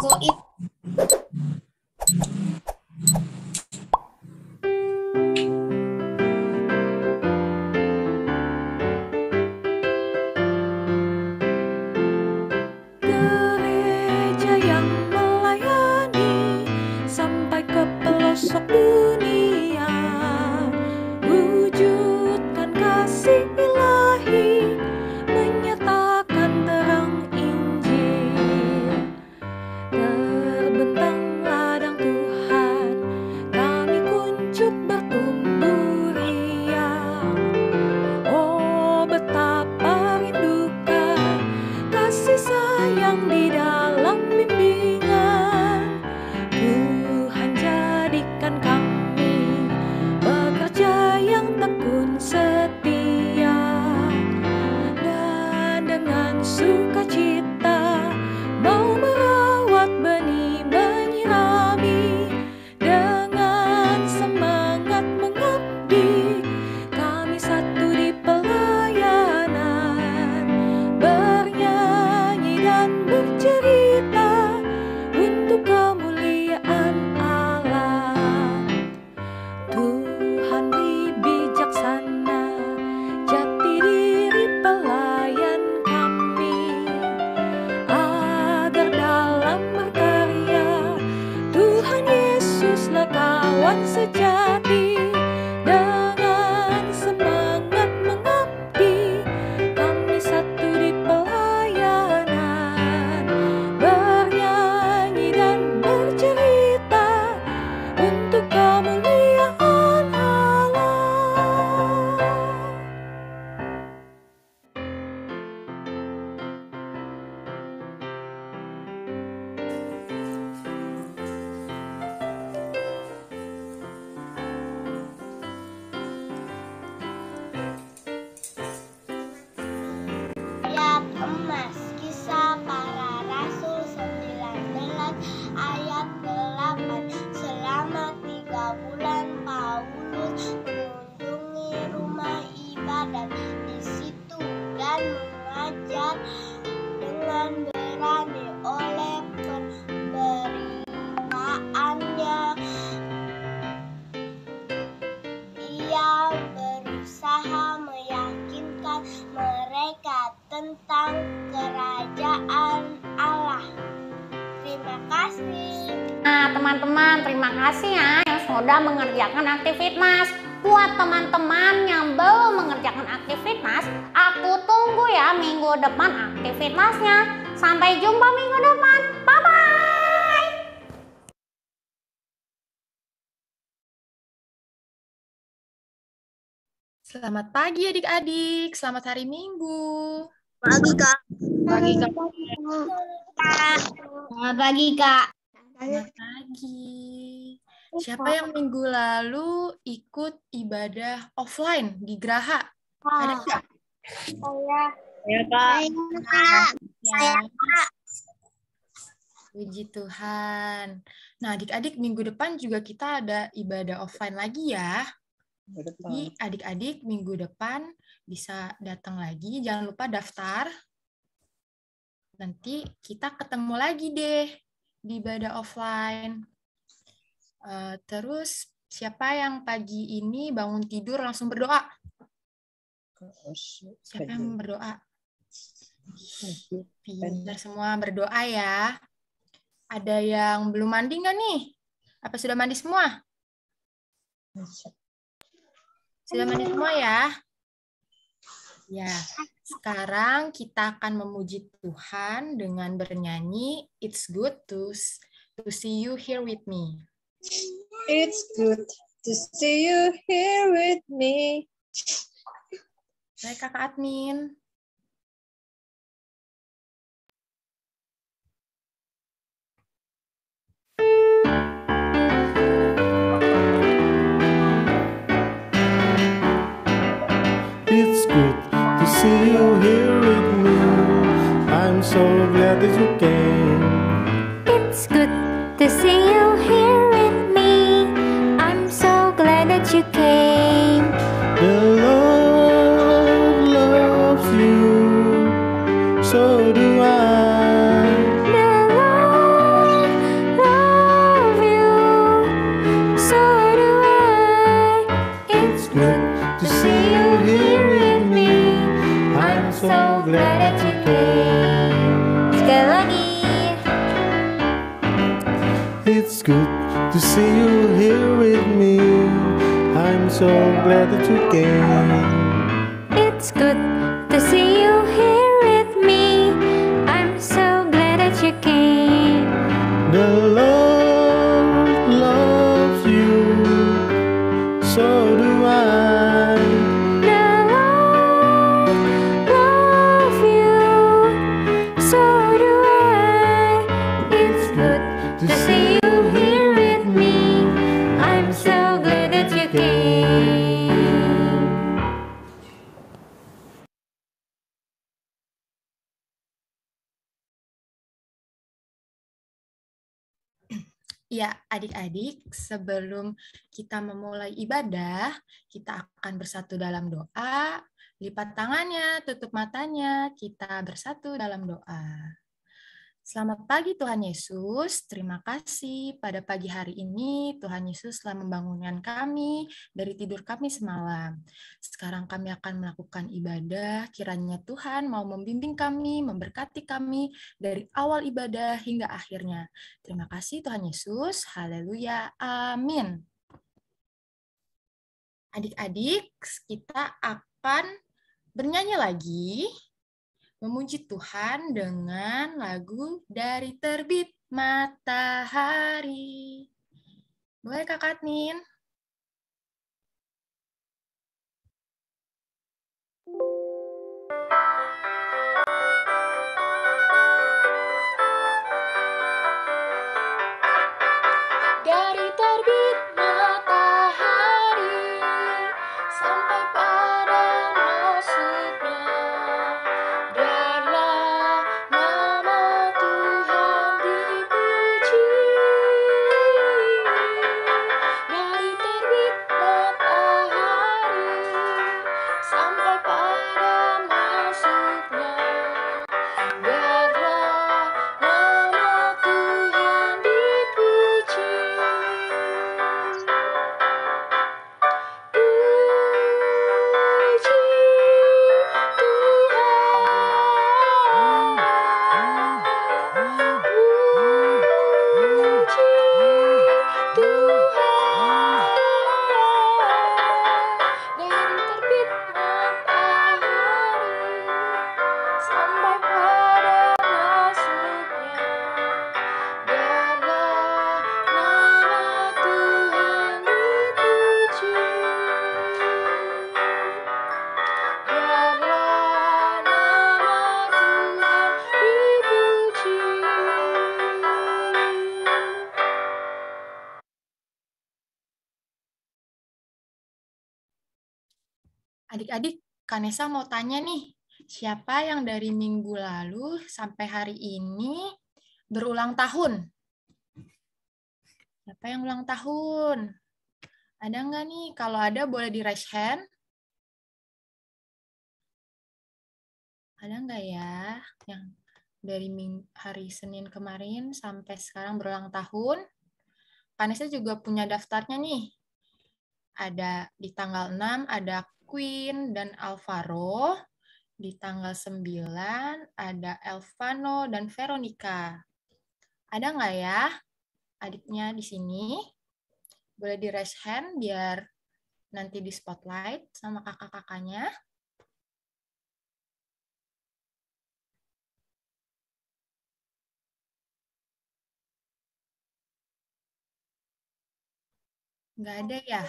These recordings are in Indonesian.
Goib. Gereja yang melayani sampai ke pelosok dunia, wujudkan kasih ilahi, menyatakan terang Injil. Terbentang ladang Tuhan, kami kuncup bertumbuh riang. Oh, betapa rindukan kasih sayang di dalam bimbingan. Tuhan jadikan kami pekerja yang tekun setia, dan dengan sukacita mau merawat benih, menyirami, dengan semangat mengabdi. Kami satu di pelayanan, bernyanyi dan bercerita untuk kemuliaan Allah. Tuhan beri bijaksana jati diri pelayan kami, agar dalam berkarya Tuhan Yesuslah kawan sejati. Dengan semangat mengabdi, kami satu di pelayanan, bernyanyi dan bercerita untuk kemuliaan Allah. Ayat emas, Kisah Para Rasul 19 ayat 8. Selama 3 bulan Paulus mengunjungi rumah ibadat di situ dan mengajar dengan berani. Oleh pemberitaannya, ia berusaha meyakinkan mereka tentang kerajaan Allah. Terima kasih. Nah, teman-teman, terima kasih ya yang sudah mengerjakan aktivitas. Buat teman-teman yang belum mengerjakan aktivitas, aku tunggu ya minggu depan aktivitasnya. Sampai jumpa minggu depan. Bye-bye. Selamat pagi adik-adik, selamat hari Minggu. Pagi, Kak. Pagi Kak. Selamat pagi, Kak. Selamat pagi. Siapa yang minggu lalu ikut ibadah offline di Graha? Ada nggak? Saya, Kak. Ya. Puji Tuhan. Nah, adik-adik minggu depan juga kita ada ibadah offline lagi ya. Jadi adik-adik minggu depan bisa datang lagi. Jangan lupa daftar. Nanti kita ketemu lagi deh di ibadah offline. Terus siapa yang pagi ini bangun tidur langsung berdoa? Siapa yang berdoa? Pintar semua berdoa ya. Ada yang belum mandi nggak nih? Apa sudah mandi semua? Sudah mandi semua ya? Ya, sekarang kita akan memuji Tuhan dengan bernyanyi It's Good to See You Here With Me. It's good to see you here with me. Baik, Kakak Admin. It's good to see you here with me. I'm so glad that you came. It's good to see you here with me. I'm so glad that you came. The Lord loves you, so do I. The Lord so glad that you came. Sekali lagi. It's good to see you here with me. I'm so glad that you came. It's good to see you here with me. I'm so glad that you came. The Lord loves you, so do I. The Lord loves you, so do I. It's good to see you here with me. I'm so glad that you came. Ya, adik-adik, sebelum kita memulai ibadah, kita akan bersatu dalam doa. Lipat tangannya, tutup matanya, kita bersatu dalam doa. Selamat pagi Tuhan Yesus, terima kasih pada pagi hari ini Tuhan Yesus telah membangunkan kami dari tidur kami semalam. Sekarang kami akan melakukan ibadah, kiranya Tuhan mau membimbing kami, memberkati kami dari awal ibadah hingga akhirnya. Terima kasih Tuhan Yesus, haleluya, amin. Adik-adik, kita akan bernyanyi lagi, memuji Tuhan dengan lagu Dari Terbit Matahari. Boleh Kakak Nin? Dari terbit matahari sampai pada masuknya, biarlah nama Tuhan dipuji. Dari terbit matahari sampai pada masuknya, biarlah nama Tuhan dipuji. Puji Tuhan, puji Tuhan. Dari terbit matahari sampai pada masuknya, biarlah nama Tuhan dipuji. Biarlah nama Tuhan dipuji. Adik-adik, Kanesa mau tanya nih, siapa yang dari minggu lalu sampai hari ini berulang tahun? Siapa yang ulang tahun? Ada nggak nih? Kalau ada boleh di raise hand. Ada nggak ya yang dari hari Senin kemarin sampai sekarang berulang tahun? Kanesa juga punya daftarnya nih. Ada di tanggal 6 ada Queen dan Alvaro. Di tanggal 9 ada Elvano dan Veronica. Ada nggak ya adiknya di sini? Boleh di raise hand biar nanti di spotlight sama kakak-kakaknya. Nggak ada ya?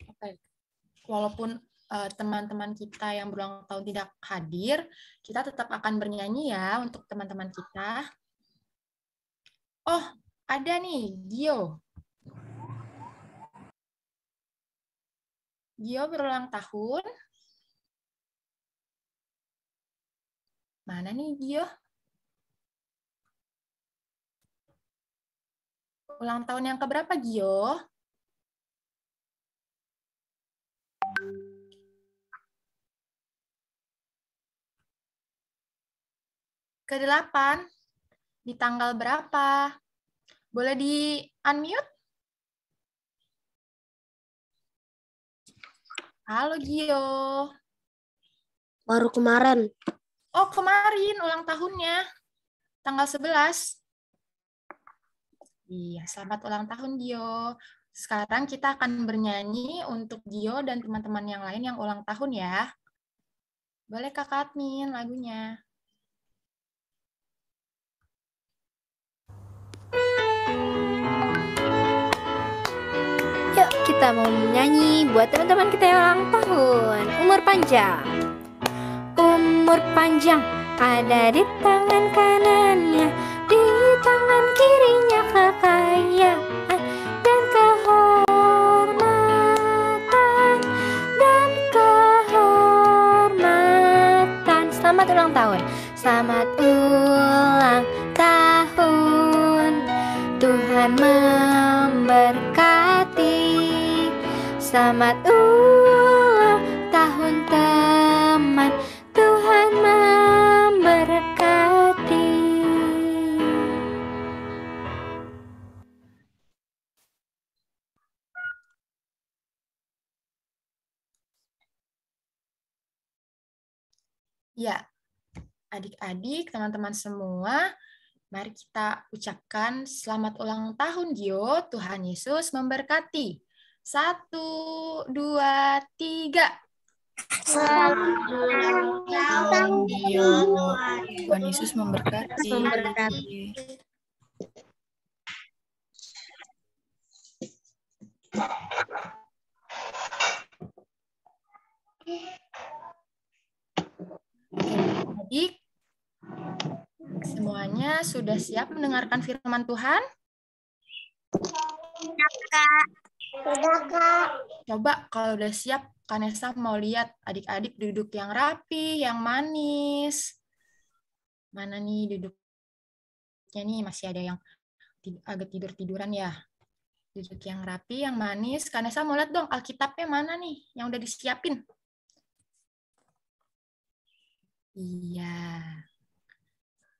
Oke. Walaupun teman-teman kita yang berulang tahun tidak hadir, kita tetap akan bernyanyi ya untuk teman-teman kita. Oh, ada nih, Gio. Gio berulang tahun. Mana nih Gio? Ulang tahun yang keberapa, Gio? Ke-8. Di tanggal berapa? Boleh di unmute? Halo Gio. Baru kemarin. Oh, kemarin ulang tahunnya. Tanggal 11. Iya, selamat ulang tahun Gio. Sekarang kita akan bernyanyi untuk Gio dan teman-teman yang lain yang ulang tahun ya. Boleh Kakak Admin lagunya. Yuk kita mau menyanyi buat teman-teman kita yang ulang tahun. Umur panjang. Umur panjang ada di tangan kanannya, di tangan kirinya kekayaan dan kehormatan dan kehormatan. Selamat ulang tahun. Selamat ulang tahun. Tuhan memberkati. Selamat ulang tahun teman. Tuhan memberkati. Ya, adik-adik, teman-teman semua, mari kita ucapkan selamat ulang tahun Gio. Tuhan Yesus memberkati. 1, 2, 3. Selamat ulang tahun, Gio. Tuhan Yesus memberkati. Adik, semuanya sudah siap mendengarkan firman Tuhan? Sudah, Kak. Coba kalau udah siap, Kanesa mau lihat adik-adik duduk yang rapi, yang manis. Mana nih duduknya nih? Masih ada yang agak tidur-tiduran ya. Duduk yang rapi, yang manis. Kanesa mau lihat dong Alkitabnya mana nih yang udah disiapin? Iya.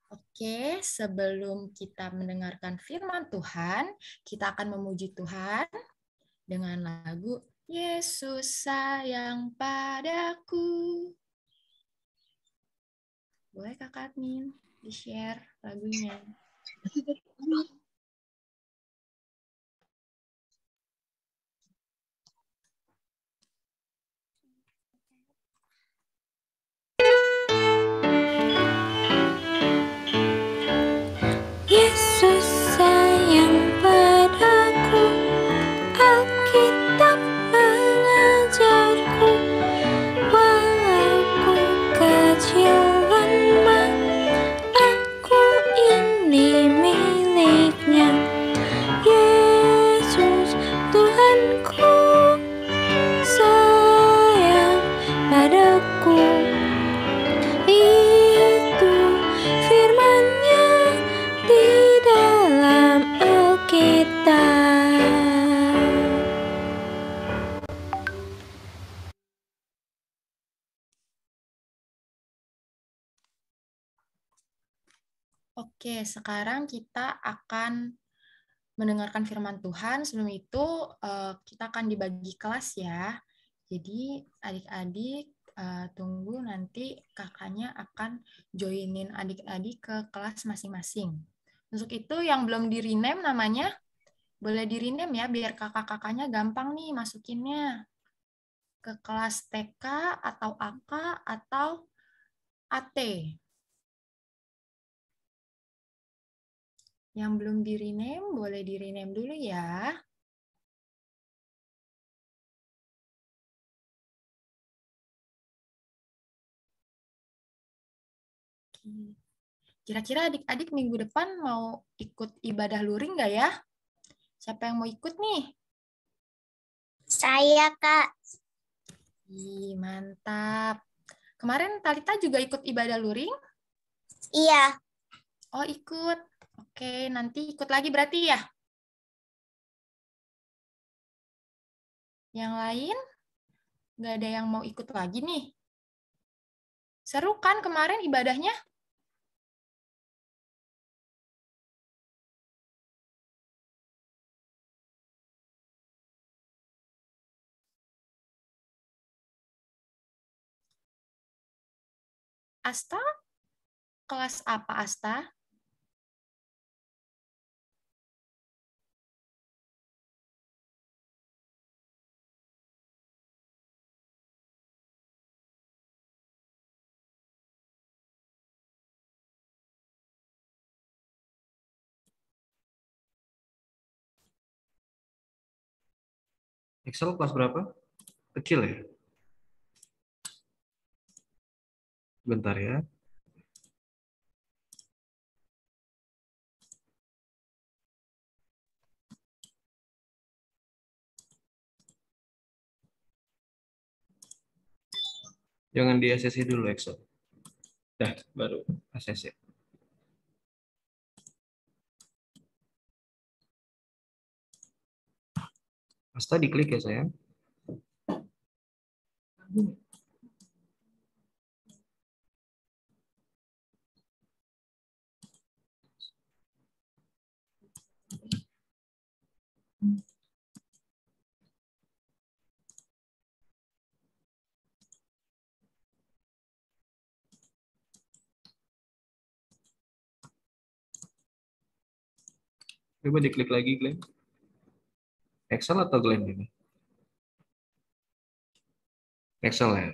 Oke, sebelum kita mendengarkan firman Tuhan, kita akan memuji Tuhan dengan lagu Yesus sayang padaku. Boleh Kakak Admin di-share lagunya? Yesus sayang padaku, Alkitab mengajarku, walau ku kecil lemah, aku ini miliknya. Yesus Tuhanku sayang padaku. Itu firman-Nya di dalam Alkitab. Oke, sekarang kita akan mendengarkan firman Tuhan. Sebelum itu, kita akan dibagi kelas ya. Jadi, adik-adik tunggu nanti kakaknya akan joinin adik-adik ke kelas masing-masing. Untuk itu, yang belum di-rename namanya, boleh di-rename ya, biar kakak-kakaknya gampang nih masukinnya ke kelas TK atau AK atau AT. Yang belum di-rename, boleh di-rename dulu ya. Kira-kira adik-adik minggu depan mau ikut ibadah luring nggak ya? Siapa yang mau ikut nih? Saya, Kak. Ih, mantap. Kemarin Talita juga ikut ibadah luring? Iya. Oh, ikut. Oke, nanti ikut lagi berarti ya? Yang lain? Nggak ada yang mau ikut lagi nih? Seru kan kemarin ibadahnya? Asta, kelas apa Asta? Excel kelas berapa? Kecil ya? Bentar ya. Jangan di ACC dulu Excel. Dah, baru ACC. Asta diklik ya sayang. Coba diklik lagi, Glenn. Excel atau Glenn ini? Excel ya?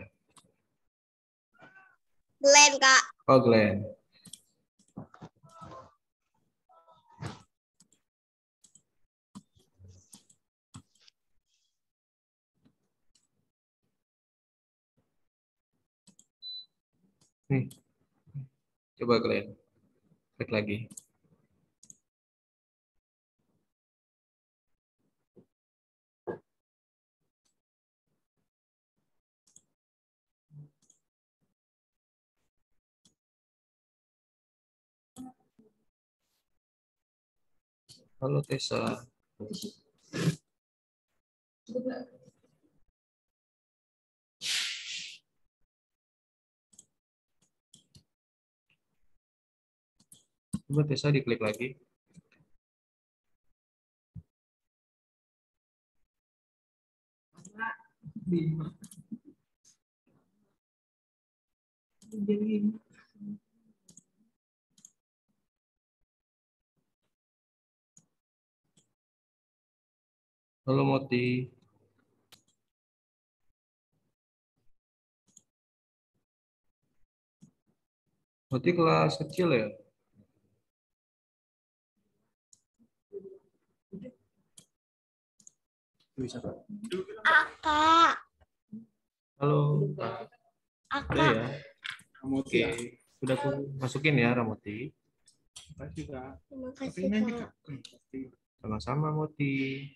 Glenn, Kak. Oh, Glenn. Nih. Coba Glenn. Klik lagi. Halo Tessa. Coba Tessa diklik lagi. Halo Moti. Moti kelas kecil ya? Bisa Kak? Kak. Halo. Kak. Udah ya? Oke. Sudah aku masukin ya Ramoti. Terima kasih, Kak. Sama-sama Moti.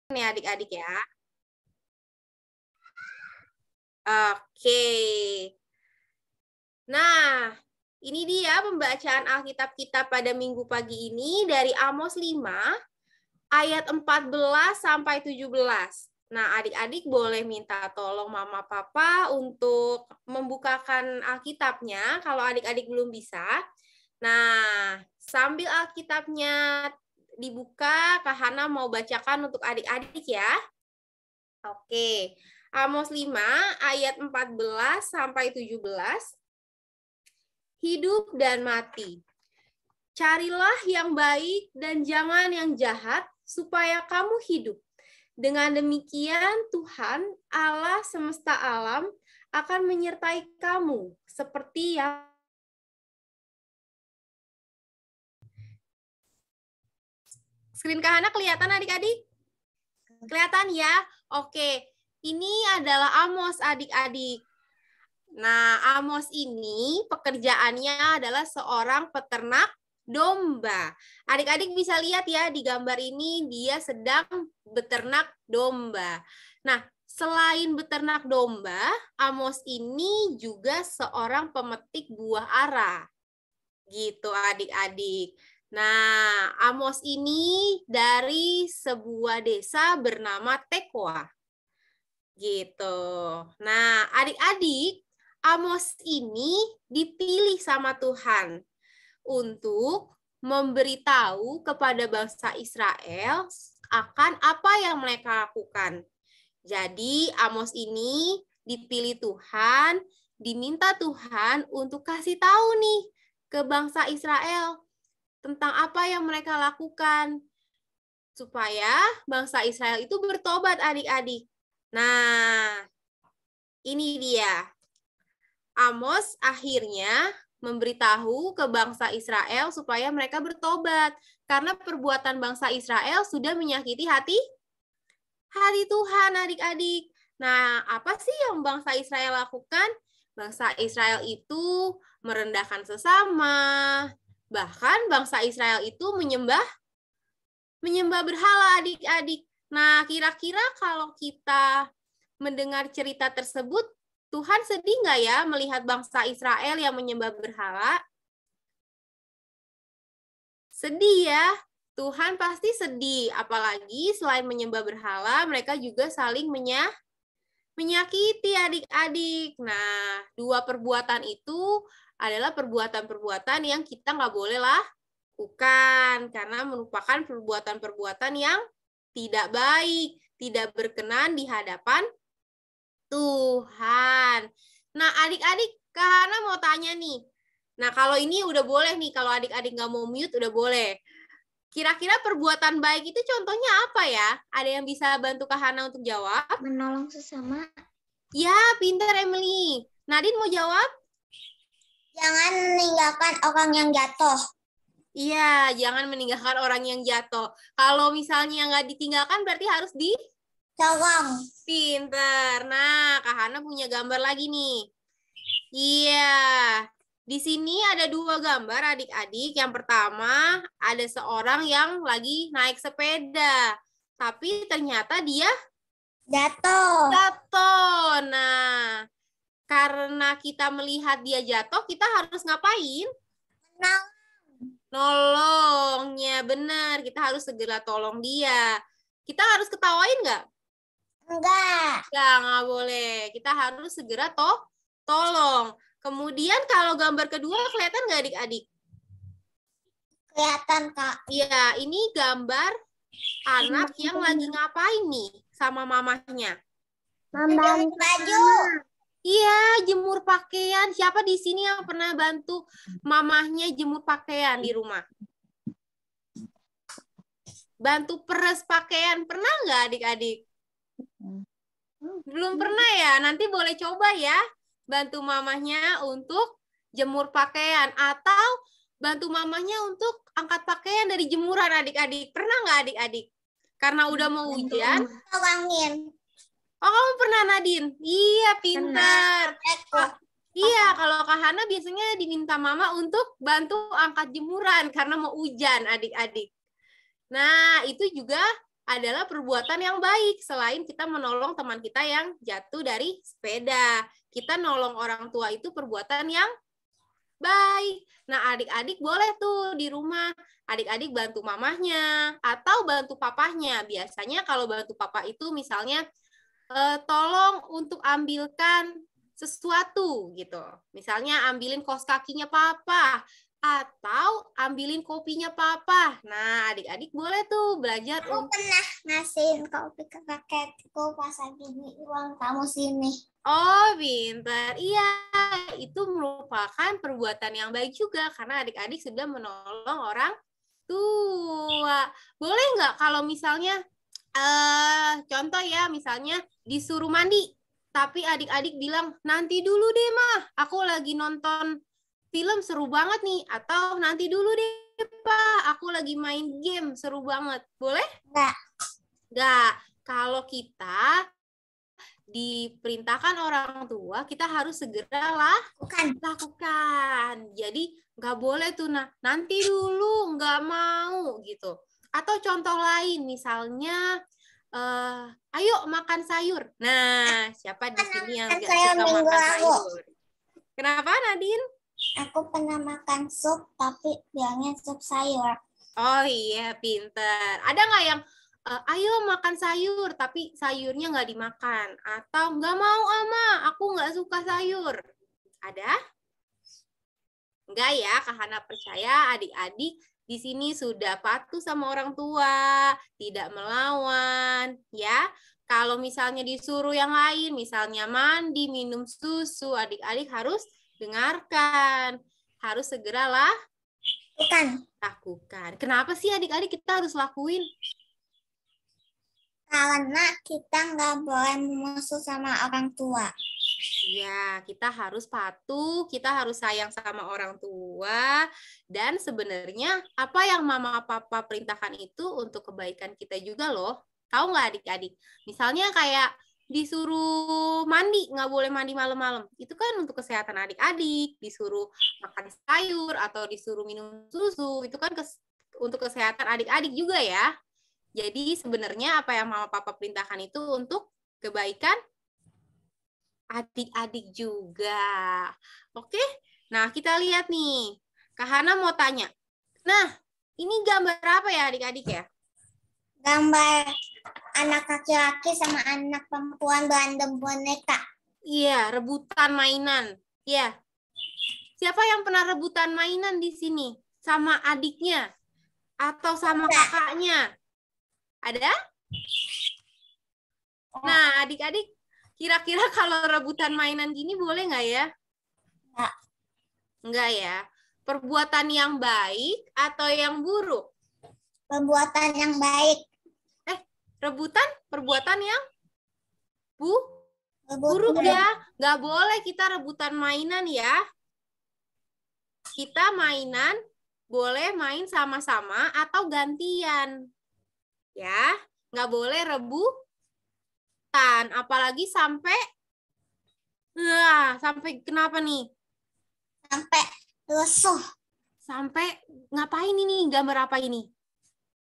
Nih adik-adik ya. Oke. Nah, ini dia pembacaan Alkitab kita pada minggu pagi ini dari Amos 5 ayat 14 sampai 17. Nah, adik-adik boleh minta tolong mama papa untuk membukakan Alkitabnya kalau adik-adik belum bisa. Nah, sambil Alkitabnya dibuka, Kak Hana mau bacakan untuk adik-adik ya. Oke, Amos 5 ayat 14 sampai 17. Hidup dan mati. Carilah yang baik dan jangan yang jahat, supaya kamu hidup. Dengan demikian Tuhan, Allah semesta alam, akan menyertai kamu, seperti yang Screen Kak Hana kelihatan adik-adik? Kelihatan ya? Oke, ini adalah Amos adik-adik. Nah, Amos ini pekerjaannya adalah seorang peternak domba. Adik-adik bisa lihat ya di gambar ini dia sedang beternak domba. Nah, selain beternak domba, Amos ini juga seorang pemetik buah ara. Gitu adik-adik. Nah, Amos ini dari sebuah desa bernama Tekoa. Gitu. Nah, adik-adik, Amos ini dipilih sama Tuhan untuk memberitahu kepada bangsa Israel akan apa yang mereka lakukan. Jadi Amos ini dipilih Tuhan, diminta Tuhan untuk kasih tahu nih ke bangsa Israel tentang apa yang mereka lakukan supaya bangsa Israel itu bertobat, adik-adik. Nah, ini dia. Amos akhirnya memberitahu ke bangsa Israel supaya mereka bertobat karena perbuatan bangsa Israel sudah menyakiti hati Tuhan, adik-adik. Nah, apa sih yang bangsa Israel lakukan? Bangsa Israel itu merendahkan sesama. Bahkan bangsa Israel itu menyembah berhala, adik-adik. Nah, kira-kira kalau kita mendengar cerita tersebut, Tuhan sedih nggak ya melihat bangsa Israel yang menyembah berhala? Sedih ya. Tuhan pasti sedih. Apalagi selain menyembah berhala, mereka juga saling menyakiti adik-adik. Nah, dua perbuatan itu adalah perbuatan-perbuatan yang kita nggak boleh lakukan. Karena merupakan perbuatan-perbuatan yang tidak baik, tidak berkenan di hadapan Tuhan. Nah, adik-adik, Kak Hana mau tanya nih. Nah, kalau ini udah boleh nih, kalau adik-adik nggak mau mute udah boleh. Kira-kira perbuatan baik itu contohnya apa ya? Ada yang bisa bantu Kak Hana untuk jawab? Menolong sesama. Ya, pintar Emily. Nadine mau jawab? Jangan meninggalkan orang yang jatuh. Iya, jangan meninggalkan orang yang jatuh. Kalau misalnya nggak ditinggalkan berarti harus Tolong. Pinter. Nah, Kak Hana punya gambar lagi nih. Iya. Di sini ada dua gambar adik-adik. Yang pertama ada seorang yang lagi naik sepeda. Tapi ternyata dia Jatuh. Nah, karena kita melihat dia jatuh, kita harus ngapain? Nolongnya, benar. Kita harus segera tolong dia. Kita harus ketawain nggak? Enggak. Nggak boleh. Kita harus segera tolong. Kemudian kalau gambar kedua kelihatan nggak adik-adik? Kelihatan, Kak. Iya, ini gambar anak yang lagi ngapain nih sama mamahnya? Jemur baju. Iya, jemur pakaian. Siapa di sini yang pernah bantu mamahnya jemur pakaian di rumah? Bantu peres pakaian. Pernah nggak adik-adik? Belum pernah ya? Nanti boleh coba ya. Bantu mamahnya untuk jemur pakaian. Atau bantu mamahnya untuk angkat pakaian dari jemuran adik-adik. Pernah nggak adik-adik? Karena udah mau hujan. Tolongin. Oh, kamu pernah, Nadine? Iya, pintar. Iya, kalau Kak Hana biasanya diminta mama untuk bantu angkat jemuran karena mau hujan, adik-adik. Nah, itu juga adalah perbuatan yang baik selain kita menolong teman kita yang jatuh dari sepeda. Kita nolong orang tua itu perbuatan yang baik. Nah, adik-adik boleh tuh di rumah. Adik-adik bantu mamahnya atau bantu papahnya. Biasanya kalau bantu papa itu misalnya tolong untuk ambilkan sesuatu gitu. Misalnya ambilin kaos kakinya papa atau ambilin kopinya papa. Nah, adik-adik boleh tuh belajar Aku pernah ngasihin kopi ke kakekku pas lagi ulang tamu sini. Oh, pintar. Iya, itu merupakan perbuatan yang baik juga karena adik-adik sudah menolong orang tua. Boleh nggak kalau misalnya contoh ya, misalnya disuruh mandi, tapi adik-adik bilang, nanti dulu deh, Mah. Aku lagi nonton film seru banget nih. Atau nanti dulu deh, Pak. Aku lagi main game seru banget. Boleh? Enggak. Enggak. Kalau kita diperintahkan orang tua, kita harus segera lakukan. Jadi, nggak boleh tuh, nah, nanti dulu, nggak mau, gitu. Atau contoh lain, misalnya, ayo makan sayur. Nah, siapa di sini yang nggak suka makan sayur? Kenapa, Nadine? Aku pernah makan sup, tapi bilangnya sup sayur. Oh iya, pinter. Ada nggak yang, ayo makan sayur, tapi sayurnya nggak dimakan? Atau nggak mau, Ama, aku nggak suka sayur. Ada? Enggak ya, Kak Hana percaya adik-adik di sini sudah patuh sama orang tua, tidak melawan, ya. Kalau misalnya disuruh yang lain, misalnya mandi, minum susu, adik-adik harus dengarkan. Harus segeralah lakukan. Kenapa sih adik-adik kita harus lakuin? Karena kita nggak boleh musuh sama orang tua. Ya, kita harus patuh, kita harus sayang sama orang tua. Dan sebenarnya apa yang mama papa perintahkan itu untuk kebaikan kita juga loh. Tahu nggak adik-adik? Misalnya kayak disuruh mandi, nggak boleh mandi malam-malam. Itu kan untuk kesehatan adik-adik. Disuruh makan sayur atau disuruh minum susu. Itu kan untuk kesehatan adik-adik juga ya. Jadi sebenarnya apa yang mama papa perintahkan itu untuk kebaikan adik-adik juga. Oke, nah kita lihat nih. Kak Hana mau tanya. Nah, ini gambar apa ya adik-adik ya? Gambar anak laki-laki sama anak perempuan berantem boneka. Iya, rebutan mainan. Iya. Siapa yang pernah rebutan mainan di sini? Sama adiknya? Atau sama kakaknya? Ada? Nah, adik-adik, kira-kira kalau rebutan mainan gini boleh nggak ya? Nggak. Nggak ya. Perbuatan yang baik atau yang buruk? Perbuatan yang baik. Rebutan perbuatan yang buruk ya. Nggak boleh kita rebutan mainan ya. Kita mainan boleh main sama-sama atau gantian. Ya, nggak boleh rebutan. Apalagi sampai kenapa nih? Sampai rusuh. Sampai ngapain ini? Gambar apa ini?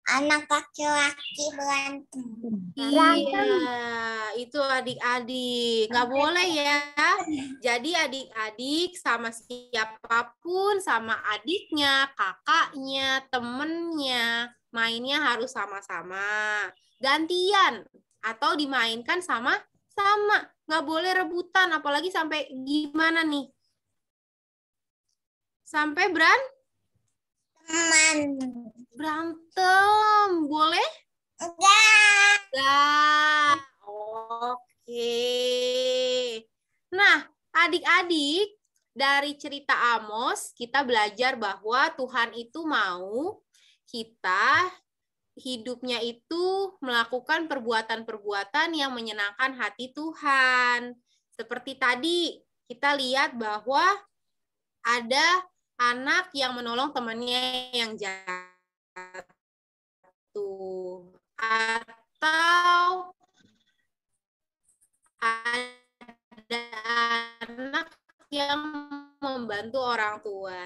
Anak laki-laki berantem. Iya, itu adik-adik. Nggak boleh ya. Jadi adik-adik sama siapapun, sama adiknya, kakaknya, temennya, mainnya harus sama-sama. Gantian atau dimainkan sama-sama. Nggak boleh rebutan, apalagi sampai gimana nih? Sampai berantem, boleh? Enggak. Oke. Nah, adik-adik, dari cerita Amos, kita belajar bahwa Tuhan itu mau kita hidupnya itu melakukan perbuatan-perbuatan yang menyenangkan hati Tuhan. Seperti tadi, kita lihat bahwa ada anak yang menolong temannya yang jatuh. Atau ada anak yang membantu orang tua.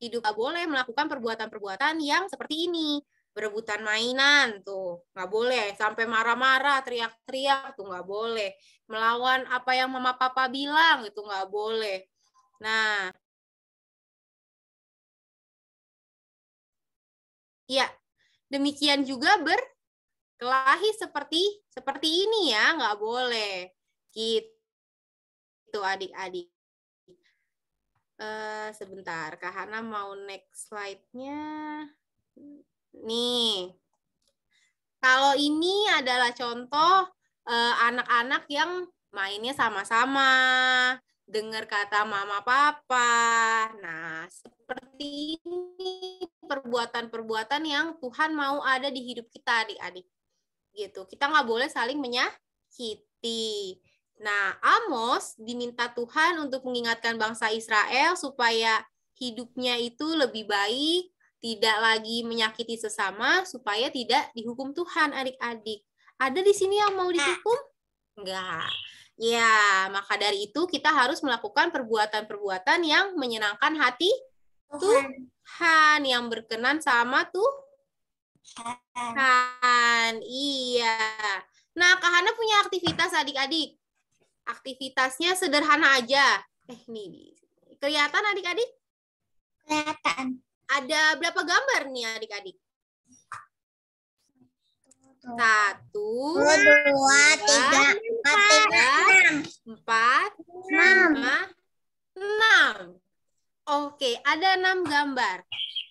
Hidup nggak boleh melakukan perbuatan-perbuatan yang seperti ini. Berebutan mainan tuh nggak boleh. Sampai marah-marah, teriak-teriak tuh nggak boleh. Melawan apa yang mama papa bilang itu nggak boleh. Nah, ya, demikian juga berkelahi seperti ini ya, nggak boleh. Gitu adik-adik. Sebentar, Kak Hana mau next slide-nya. Nih, kalau ini adalah contoh anak-anak yang mainnya sama-sama, dengar kata mama papa. Nah, seperti ini perbuatan-perbuatan yang Tuhan mau ada di hidup kita, adik-adik. Gitu. Kita nggak boleh saling menyakiti. Nah, Amos diminta Tuhan untuk mengingatkan bangsa Israel supaya hidupnya itu lebih baik, tidak lagi menyakiti sesama, supaya tidak dihukum Tuhan, adik-adik. Ada di sini yang mau dihukum? Enggak. Ya, maka dari itu kita harus melakukan perbuatan-perbuatan yang menyenangkan hati Tuhan, yang berkenan sama Tuhan. Iya. Nah, Kak Hana punya aktivitas adik-adik. Aktivitasnya sederhana aja. Nih. Kelihatan adik-adik? Kelihatan. Ada berapa gambar nih adik-adik? 1, 2, 3, 4, 5, 6. Oke, ada 6 gambar.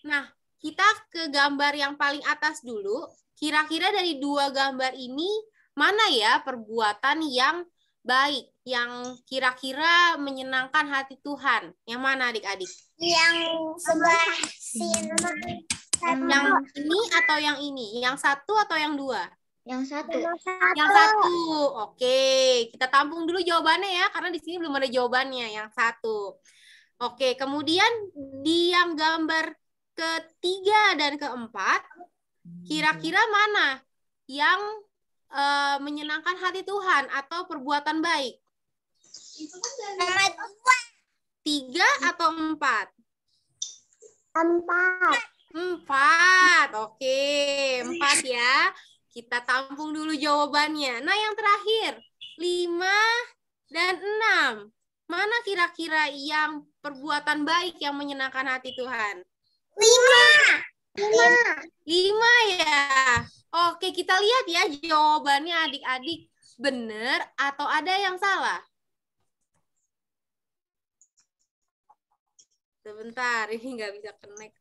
Nah, kita ke gambar yang paling atas dulu. Kira-kira dari 2 gambar ini, mana ya perbuatan yang baik, yang kira-kira menyenangkan hati Tuhan? Yang mana adik-adik? Yang sebelah sini. Yang ini atau yang ini? Yang satu atau yang 2? Yang satu. Yang satu. Oke, kita tampung dulu jawabannya ya, karena di sini belum ada jawabannya. Yang satu. Oke, kemudian di yang gambar ketiga dan keempat, kira-kira mana yang menyenangkan hati Tuhan atau perbuatan baik? Nomor 2. 3 atau 4? 4. 4. Oke, 4 ya. Kita tampung dulu jawabannya. Nah, yang terakhir, 5 dan 6. Mana kira-kira yang perbuatan baik yang menyenangkan hati Tuhan? 5 ya. Oke, kita lihat ya jawabannya adik-adik. Benar atau ada yang salah? Sebentar, ini nggak bisa connect.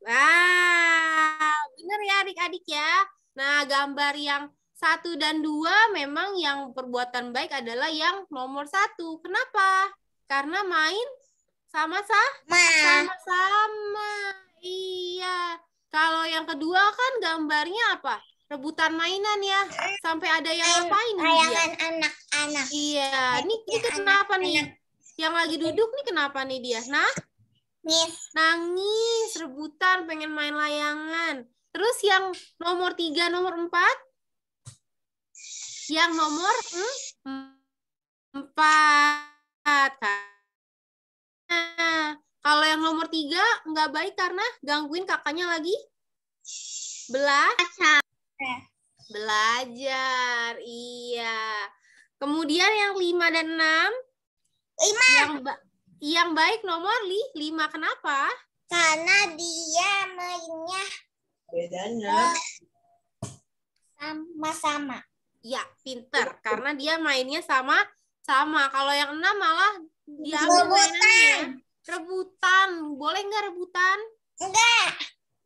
Benar ya adik-adik ya. Nah, gambar yang 1 dan 2 memang yang perbuatan baik adalah yang nomor 1. Kenapa? Karena main sama-sama. Iya. Kalau yang kedua kan gambarnya apa? Rebutan mainan ya. Sampai ada yang ngapain nih dia? Layangan anak-anak. Iya. Ini kenapa nih? Yang lagi duduk nih kenapa nih dia? Nah, nangis, rebutan, pengen main layangan. Terus yang nomor 3, nomor 4? Yang nomor 4. Nah, kalau yang nomor 3 nggak baik karena gangguin kakaknya lagi belajar. Iya. Kemudian yang 5 dan 6? 5. Yang baik nomor 5. Kenapa? Karena dia mainnya Bedanya. sama-sama. Ya, pinter. Karena dia mainnya sama-sama. Kalau yang 6 malah diambil mainannya. Rebutan. Boleh nggak rebutan?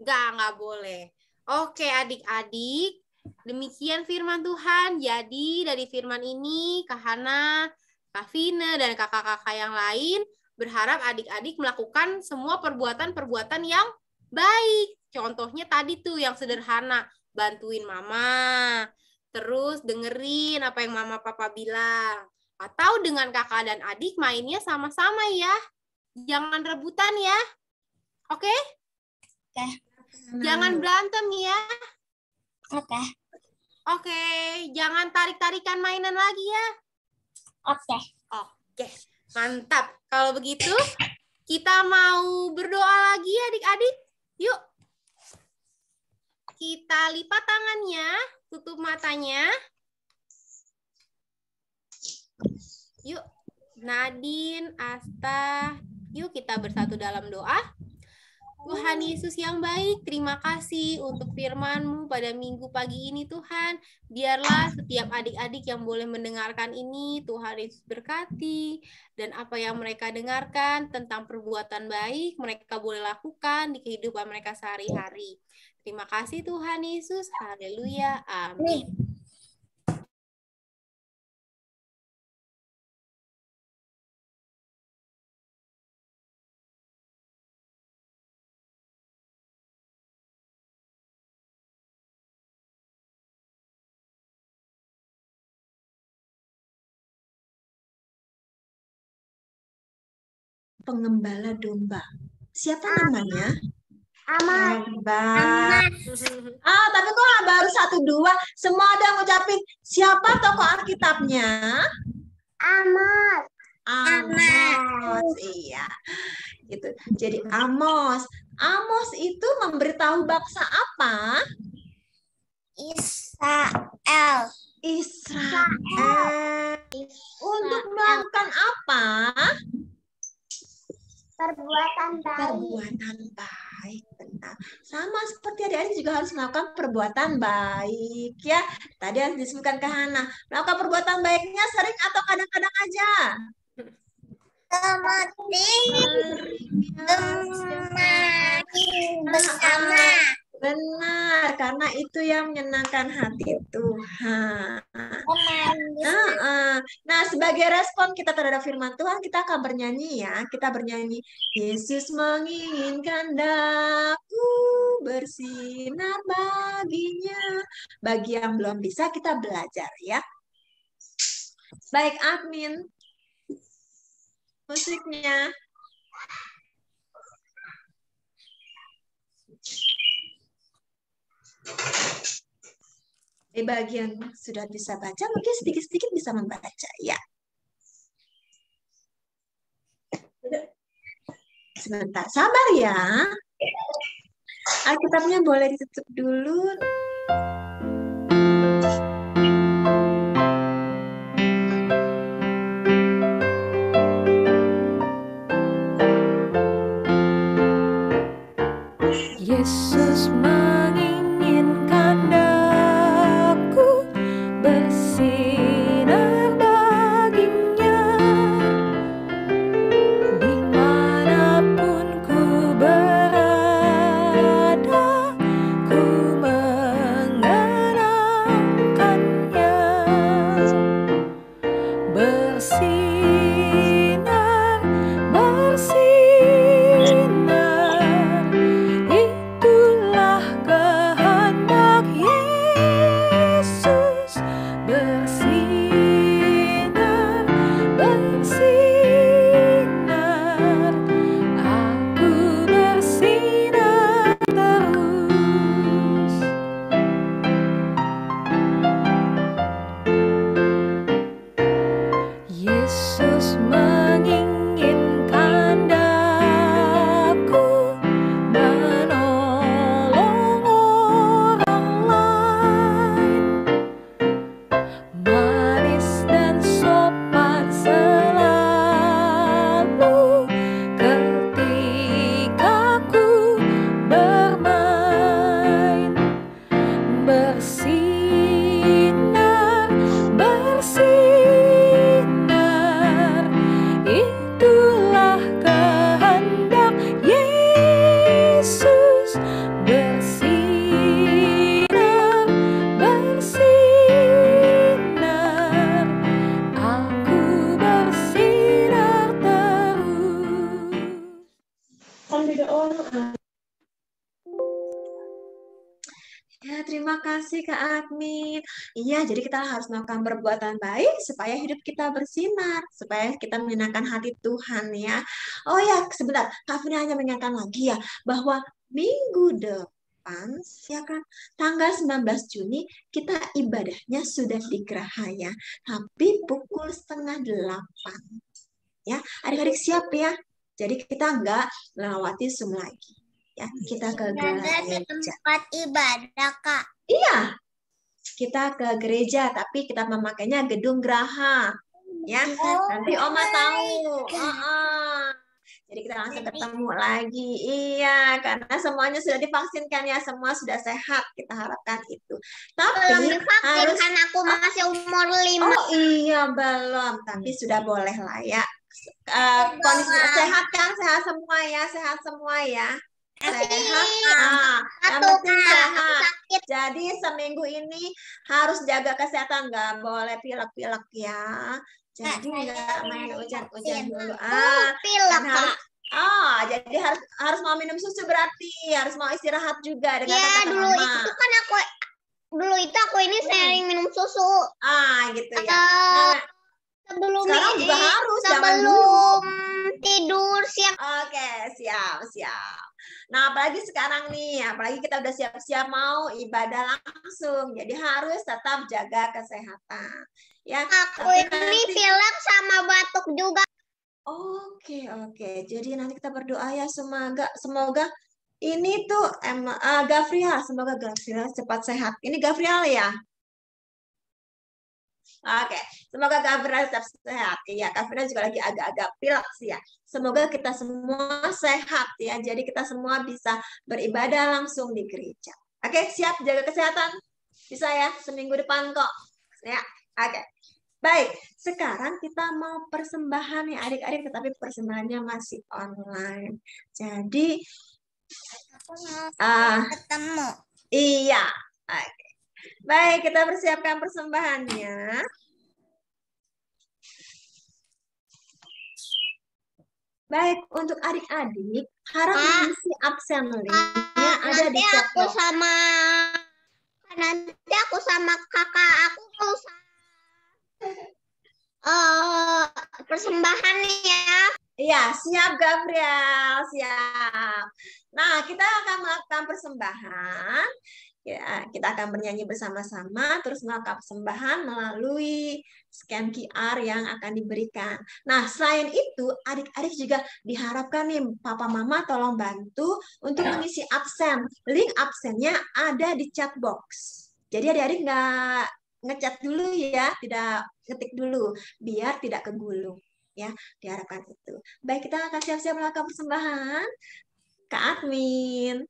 Nggak boleh. Oke, adik-adik. Demikian firman Tuhan. Jadi, dari firman ini, Kak Hana, Kak Vina, dan kakak-kakak yang lain berharap adik-adik melakukan semua perbuatan-perbuatan yang baik. Contohnya tadi tuh yang sederhana. Bantuin mama. Terus dengerin apa yang mama papa bilang. Atau dengan kakak dan adik mainnya sama-sama ya. Jangan rebutan ya. Oke? Oke. Jangan berantem ya. Oke. Oke. Jangan tarik-tarikan mainan lagi ya. Oke. Oke. Mantap. Kalau begitu, kita mau berdoa lagi ya adik-adik. Yuk. Kita lipat tangannya. Tutup matanya. Yuk. Nadine, Asta. Yuk kita bersatu dalam doa. Tuhan Yesus yang baik, terima kasih untuk firman-Mu pada minggu pagi ini Tuhan. Biarlah setiap adik-adik yang boleh mendengarkan ini, Tuhan Yesus berkati. Dan apa yang mereka dengarkan tentang perbuatan baik, mereka boleh lakukan di kehidupan mereka sehari-hari. Terima kasih Tuhan Yesus. Haleluya. Amin. Pengembala domba. Siapa namanya? Amat. Tapi kok baru 1, 2? Semua ada ngucapin siapa tokoh Alkitabnya? Amat. Amos. Iya. Gitu. Jadi Amos. Amos itu memberitahu bangsa apa? Israel. Untuk melakukan apa? Perbuatan baik. Perbuatan baik, benar. Sama seperti adik-adik juga harus melakukan perbuatan baik ya. Tadi harus disebutkan ke Hana. Melakukan perbuatan baiknya sering atau kadang-kadang aja? karena itu yang menyenangkan hati Tuhan. Nah, sebagai respon kita terhadap firman Tuhan, kita akan bernyanyi ya. Kita bernyanyi, Yesus menginginkan daku bersinar baginya. Bagi yang belum bisa, kita belajar ya. Baik, admin. Musiknya. Di bagian sudah bisa baca, mungkin sedikit-sedikit bisa membaca ya. Sebentar, sabar ya. Alkitabnya boleh ditutup dulu. Yesus menginginkan daku bersinar baginya, dimanapun ku berada, ku mengenangkannya. Bersinar, bersinar, itulah kehendak Yesus. Bersinar, bersinar, aku bersinar terus. Yesus menginginkan daku menolong orang lain, manis dan sopan selalu ketika ku bermain. Bersinar, bersinar, itulah kehendak Yesus. Bersinar, bersinar, aku bersinar terus. Ya, terima kasih Kak Admin. Iya, jadi kita harus melakukan perbuatan baik supaya hidup kita bersinar, supaya kita menyenangkan hati Tuhan ya. Oh ya, sebentar. Kak Fina hanya mengingatkan lagi ya, bahwa minggu depan, ya kan, tanggal 19 Juni, kita ibadahnya sudah di Geraha ya. Tapi pukul 7:30. Ya, adik-adik siap ya. Jadi kita nggak melewati Zoom lagi. Ya, kita ke Ada di gereja. tempat ibadah, Kak. Iya, kita ke gereja, tapi kita memakainya gedung Geraha. Ya, nanti Oma tahu. Jadi kita langsung ketemu lagi. Iya, karena semuanya sudah divaksinkan ya, semua sudah sehat. Kita harapkan itu. Tapi Belum divaksin harus. kan aku masih umur 5. Oh iya, belum. Tapi sudah boleh lah ya. Kondisi sehat kan? Sehat semua ya, sehat semua ya. Sehat. Yang penting sehat. Jadi seminggu ini harus jaga kesehatan, nggak boleh pilek-pilek ya. Jadi nggak main hujan-hujan dulu. Pilek, Dan harus, Kak. jadi harus mau minum susu berarti, harus mau istirahat juga dengan Ya, kata dulu mama. itu kan aku ini sering minum susu. Gitu ya. Nah, sekarang juga harus, jangan dulu. Sebelum tidur siang. Oke, siap. Nah, apalagi sekarang nih, apalagi kita udah siap-siap mau ibadah langsung. Jadi harus tetap jaga kesehatan. Ya, Aku tapi ini pilek sama batuk juga. Oke. Jadi nanti kita berdoa ya, semoga ini tuh Gavriel, semoga Gavriel cepat sehat. Ini Gavriel ya. Oke, semoga Gavriel tetap sehat. Iya, Gavriel juga lagi agak-agak pilek sih ya. Semoga kita semua sehat ya. Jadi kita semua bisa beribadah langsung di gereja. Oke, siap jaga kesehatan? Bisa ya, seminggu depan kok. Ya, oke. Baik, sekarang kita mau persembahan ya adik-adik, tetapi persembahannya masih online. Jadi, Aku mau ketemu. iya. Oke. Baik, kita persiapkan persembahannya. Baik, untuk adik-adik, harap mengisi absen link-nya ada di chat box. Nanti aku sama kakak aku mau persembahan ya. Iya, siap Gabriel, siap. Nah, kita akan melakukan persembahan. Ya, kita akan bernyanyi bersama-sama, terus melakukan persembahan melalui scan QR yang akan diberikan. Nah, selain itu, adik-adik juga diharapkan nih, Papa Mama tolong bantu untuk mengisi absen. Link absennya ada di chat box. Jadi adik-adik nggak ngechat dulu ya, tidak ngetik dulu, biar tidak kegulung. Ya, diharapkan itu. Baik, kita akan siap-siap melakukan persembahan. Kak Admin.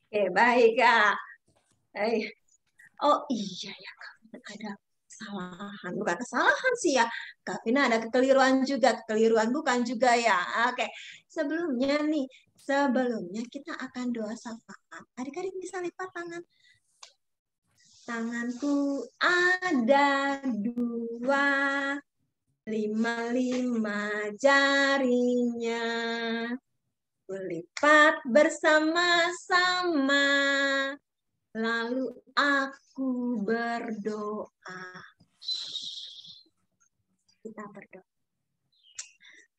Oke, baik Kak. Oh iya ya, Kak, ada kesalahan. Bukan kesalahan sih ya, Kak Vina ada kekeliruan juga. Kekeliruan bukan juga ya. Oke, sebelumnya kita akan doa syafaat. Adik-adik bisa lipat tangan. Tanganku ada 2, 5 jarinya. Berlipat bersama-sama, lalu aku berdoa. Kita berdoa.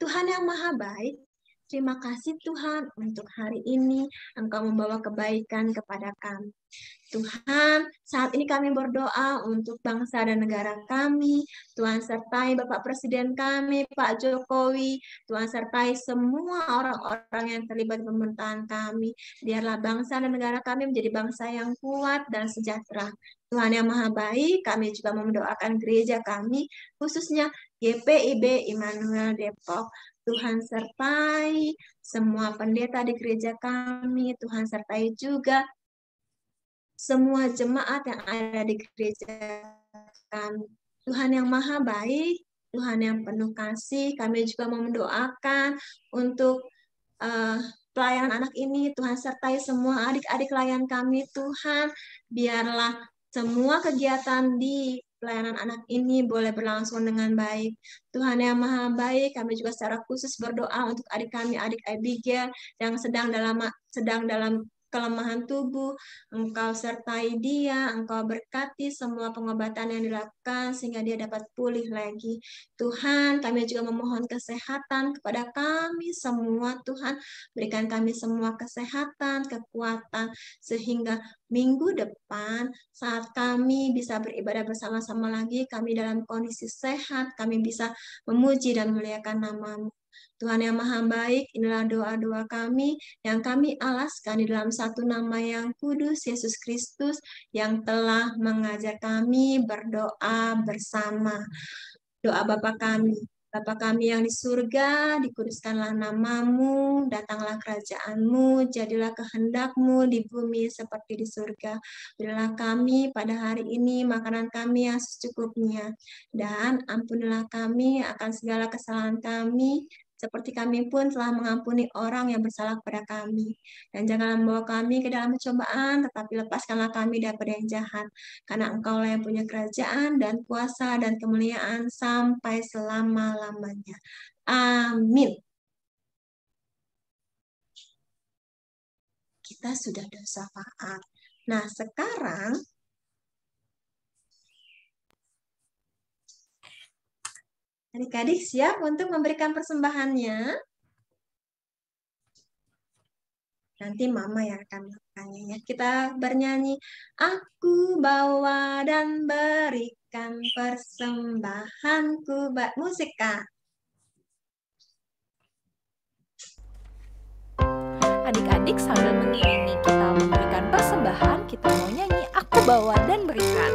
Tuhan yang Maha Baik, terima kasih Tuhan untuk hari ini Engkau membawa kebaikan kepada kami. Tuhan, saat ini kami berdoa untuk bangsa dan negara kami. Tuhan sertai Bapak Presiden kami, Pak Jokowi. Tuhan sertai semua orang-orang yang terlibat pemerintahan kami. Biarlah bangsa dan negara kami menjadi bangsa yang kuat dan sejahtera. Tuhan yang Maha Baik, kami juga mendoakan gereja kami, khususnya GPIB Immanuel Depok. Tuhan sertai semua pendeta di gereja kami. Tuhan sertai juga semua jemaat yang ada di gereja kami. Tuhan yang Maha Baik, Tuhan yang penuh kasih, kami juga mau mendoakan untuk pelayanan anak ini. Tuhan sertai semua adik-adik layan kami, Tuhan. Biarlah semua kegiatan di pelayanan anak ini boleh berlangsung dengan baik. Tuhan yang Maha Baik, kami juga secara khusus berdoa untuk adik kami, adik Abigail, yang sedang dalam kelemahan tubuh. Engkau sertai dia, Engkau berkati semua pengobatan yang dilakukan sehingga dia dapat pulih lagi. Tuhan, kami juga memohon kesehatan kepada kami semua. Tuhan, berikan kami semua kesehatan, kekuatan, sehingga minggu depan saat kami bisa beribadah bersama-sama lagi, kami dalam kondisi sehat, kami bisa memuji dan memuliakan nama-Mu. Tuhan yang Maha Baik, inilah doa-doa kami yang kami alaskan di dalam satu nama yang kudus, Yesus Kristus, yang telah mengajar kami berdoa bersama. Doa Bapa kami. Bapa kami yang di surga, dikuduskanlah nama-Mu, datanglah kerajaan-Mu, jadilah kehendak-Mu di bumi seperti di surga. Berilah kami pada hari ini makanan kami yang secukupnya, dan ampunilah kami akan segala kesalahan kami, seperti kami pun telah mengampuni orang yang bersalah kepada kami. Dan janganlah membawa kami ke dalam pencobaan, tetapi lepaskanlah kami daripada yang jahat. Karena Engkaulah yang punya kerajaan dan kuasa dan kemuliaan sampai selama-lamanya. Amin. Kita sudah bersyafaat. Nah, sekarang adik-adik siap untuk memberikan persembahannya? Nanti Mama yang akan melakukannya ya. Kita bernyanyi, aku bawa dan berikan persembahanku. Musik, Kak. Adik-adik sambil mengiringi kita memberikan persembahan, kita mau nyanyi, aku bawa dan berikan.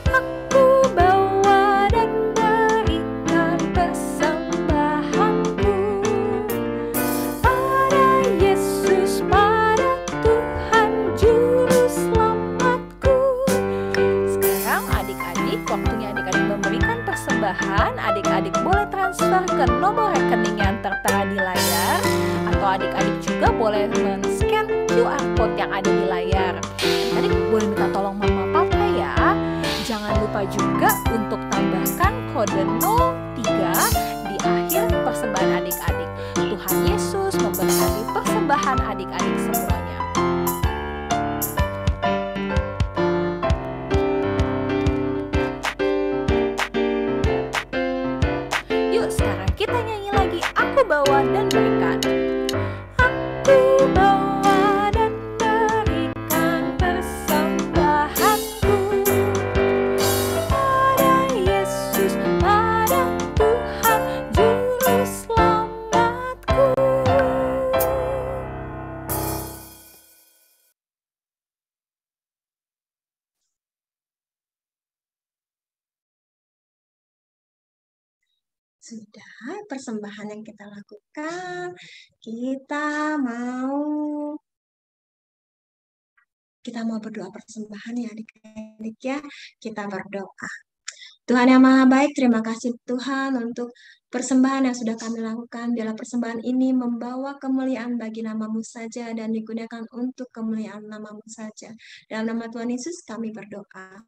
Aku bawa dan berikan persembahanku pada Yesus, pada Tuhan Juru Selamatku. adik-adik juga boleh men-scan QR code yang ada di layar. Adik boleh minta tolong mama papa ya. Jangan lupa juga untuk tambahkan kode 03 di akhir persembahan adik-adik. Tuhan Yesus memberkati persembahan adik-adik semuanya. Yuk sekarang kita nyanyi lagi Aku Bawa dan Berikan. Aku bawa dan berikan persembahanku pada Yesus, pada Tuhan Juru Selamatku. Sudah persembahan yang kita lakukan, kita mau berdoa persembahan ya adik-adik ya. Kita berdoa. Tuhan yang Maha Baik, terima kasih Tuhan untuk persembahan yang sudah kami lakukan. Biarlah persembahan ini membawa kemuliaan bagi nama-Mu saja dan digunakan untuk kemuliaan nama-Mu saja. Dalam nama Tuhan Yesus kami berdoa.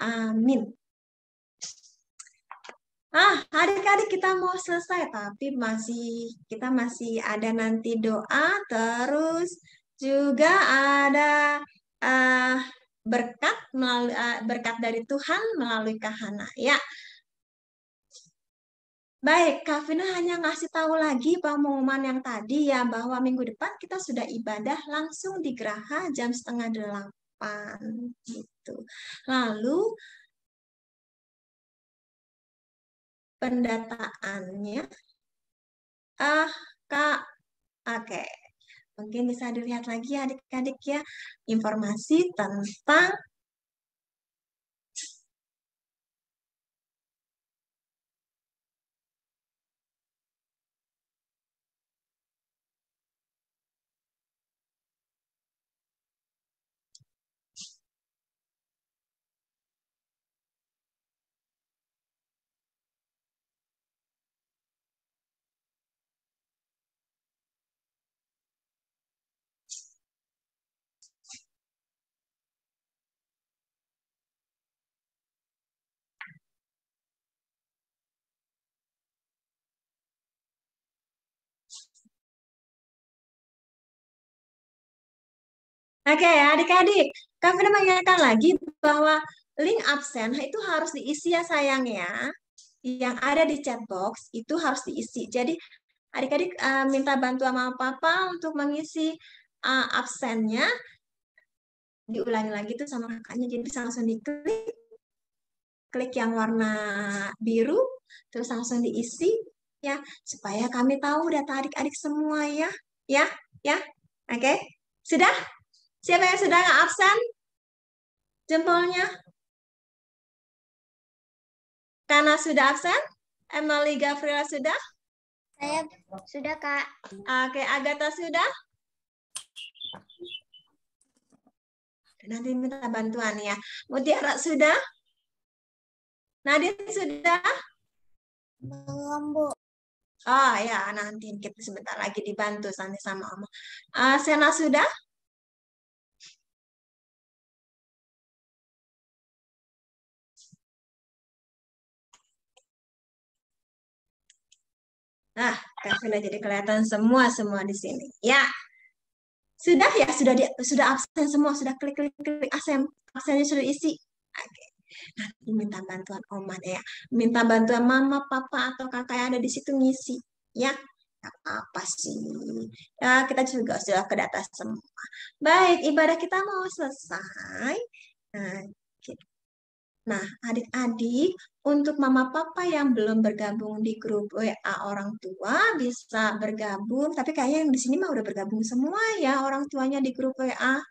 Amin. Adik-adik kita mau selesai, tapi kita masih ada nanti doa, terus juga ada berkat dari Tuhan melalui Kahana ya. Baik, Kak Vina hanya ngasih tahu lagi pengumuman yang tadi ya, bahwa minggu depan kita sudah ibadah langsung di Geraha jam 7:30 gitu. Lalu pendataannya Kak, oke. Mungkin bisa dilihat lagi adik-adik ya, informasi tentang Oke, adik-adik, Kak Fina mengingatkan lagi bahwa link absen itu harus diisi ya sayang ya. Yang ada di chat box itu harus diisi. Jadi adik-adik minta bantuan sama papa untuk mengisi absennya. Diulangi lagi tuh sama kakaknya, jadi bisa langsung diklik. Klik yang warna biru, terus langsung diisi ya, supaya kami tahu data adik-adik semua ya. Ya. Oke. Sudah? Siapa yang sudah nggak absen? Jempolnya. Kana sudah absen? Emily Gavrila sudah? Saya sudah, Kak. Oke, Agatha sudah? Nanti minta bantuan ya. Mutiara sudah? Nadine sudah? Belum, Bu. Oh ya, nanti kita sebentar lagi dibantu nanti sama Oma. Sena sudah? Nah, Kak Vina jadi kelihatan semua di sini. Ya. Sudah ya, sudah absen semua, sudah klik absennya sudah isi. Oke. Nanti minta bantuan Oma deh ya. Minta bantuan mama, papa atau kakak yang ada di situ ngisi, ya. Apa sih? Ya, kita juga sudah ke data semua. Baik, ibadah kita mau selesai. Nah, adik-adik, untuk mama papa yang belum bergabung di grup WA orang tua bisa bergabung, tapi kayaknya yang di sini mah udah bergabung semua ya orang tuanya di grup WA.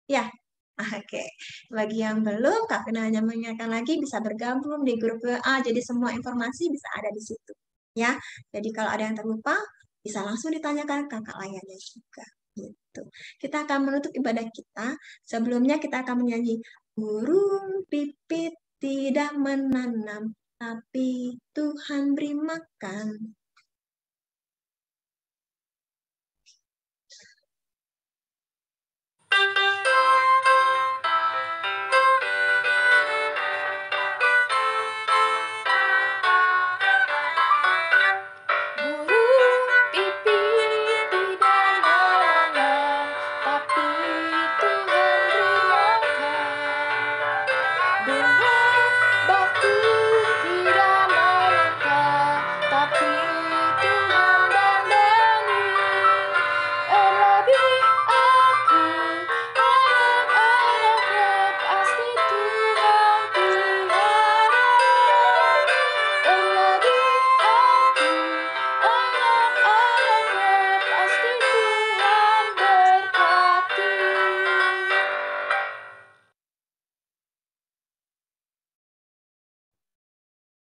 Ya. Oke. Bagi yang belum, Kak Vina hanya mengingatkan lagi bisa bergabung di grup WA, jadi semua informasi bisa ada di situ. Ya. Jadi kalau ada yang terlupa, bisa langsung ditanyakan kakak layannya juga. Gitu. Kita akan menutup ibadah kita. Sebelumnya kita akan menyanyi burung pipit tidak menanam, tapi Tuhan beri makan.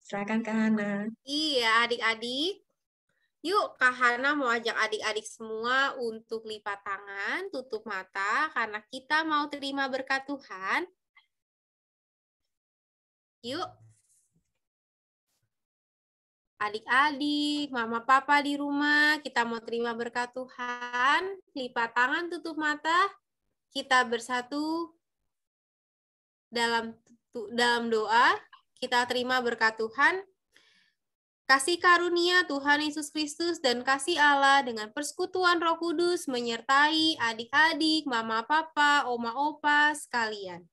Serahkan ke Hana. Iya, adik-adik. Yuk, Kak Hana mau ajak adik-adik semua untuk lipat tangan, tutup mata, karena kita mau terima berkat Tuhan. Yuk. Adik-adik, mama papa di rumah, kita mau terima berkat Tuhan. Lipat tangan, tutup mata. Kita bersatu dalam doa. Kita terima berkat Tuhan. Kasih karunia Tuhan Yesus Kristus dan kasih Allah dengan persekutuan Roh Kudus menyertai adik-adik, mama papa, oma opa sekalian.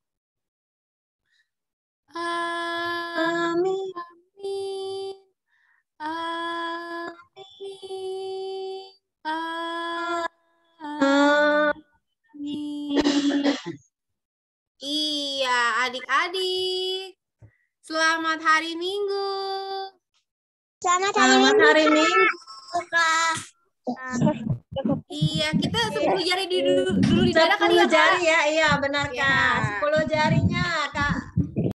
Amin. Amin. Amin. Amin. Iya, adik-adik. Selamat hari Minggu. Selamat hari Minggu. Iya, kita 10 jari dulu di dada kali 10 ya, Kak? jari ya, iya benar Iya. Kak. 10 jarinya Kak